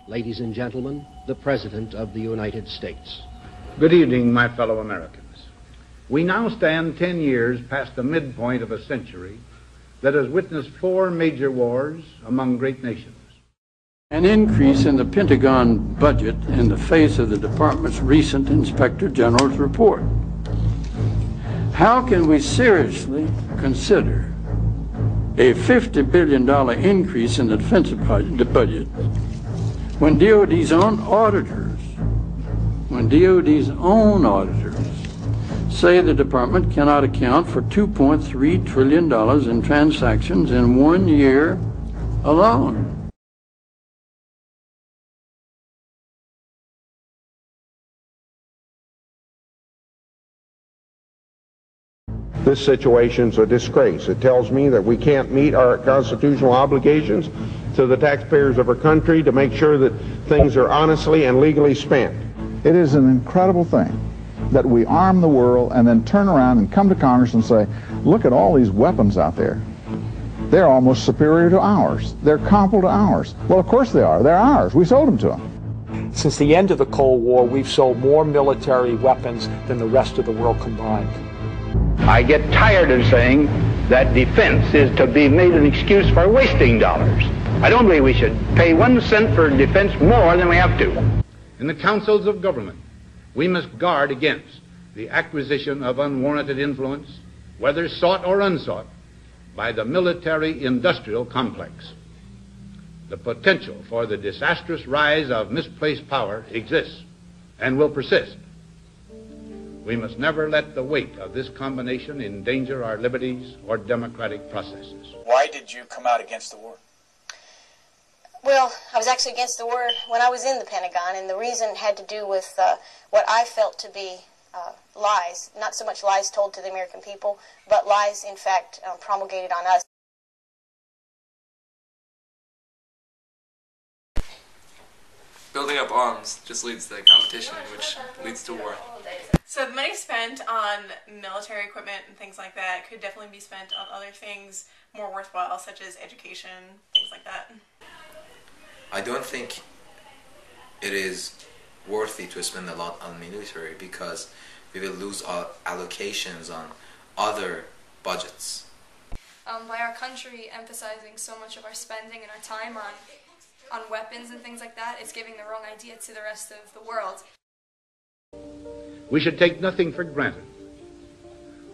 Ladies and gentlemen, the President of the United States. Good evening, my fellow Americans. We now stand 10 years past the midpoint of a century that has witnessed 4 major wars among great nations. An increase in the Pentagon budget in the face of the department's recent Inspector General's report. How can we seriously consider a $50 billion increase in the defense budget when DOD's own auditors say the department cannot account for $2.3 trillion in transactions in 1 year alone? This situation's a disgrace. It tells me that we can't meet our constitutional obligations to the taxpayers of our country to make sure that things are honestly and legally spent. It is an incredible thing that we arm the world and then turn around and come to Congress and say, look at all these weapons out there. They're almost superior to ours. They're comparable to ours. Well, of course they are. They're ours. We sold them to them. Since the end of the Cold War, we've sold more military weapons than the rest of the world combined. I get tired of saying that defense is to be made an excuse for wasting dollars. I don't believe we should pay 1 cent for defense more than we have to. In the councils of government, we must guard against the acquisition of unwarranted influence, whether sought or unsought, by the military-industrial complex. The potential for the disastrous rise of misplaced power exists and will persist. We must never let the weight of this combination endanger our liberties or democratic processes. Why did you come out against the war? Well, I was actually against the war when I was in the Pentagon, and the reason had to do with what I felt to be lies. Not so much lies told to the American people, but lies, in fact, promulgated on us. Building up arms just leads to competition, which leads to war. So the money spent on military equipment and things like that could definitely be spent on other things more worthwhile, such as education, things like that. I don't think it is worthy to spend a lot on military because we will lose our allocations on other budgets. By our country emphasizing so much of our spending and our time on weapons and things like that, it's giving the wrong idea to the rest of the world. We should take nothing for granted.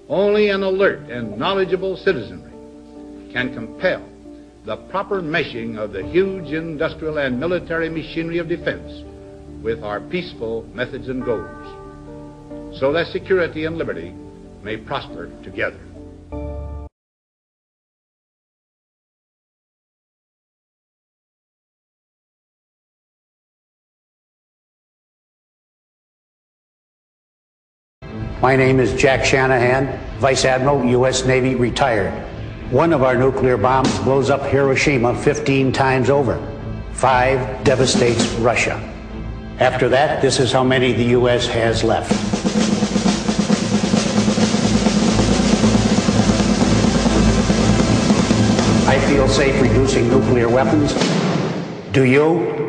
Only an alert and knowledgeable citizenry can compel the proper meshing of the huge industrial and military machinery of defense with our peaceful methods and goals, so that security and liberty may prosper together. My name is Jack Shanahan, Vice Admiral, U.S. Navy, retired. One of our nuclear bombs blows up Hiroshima 15 times over. 5 devastates Russia. After that, this is how many the U.S. has left. I feel safe reducing nuclear weapons. Do you?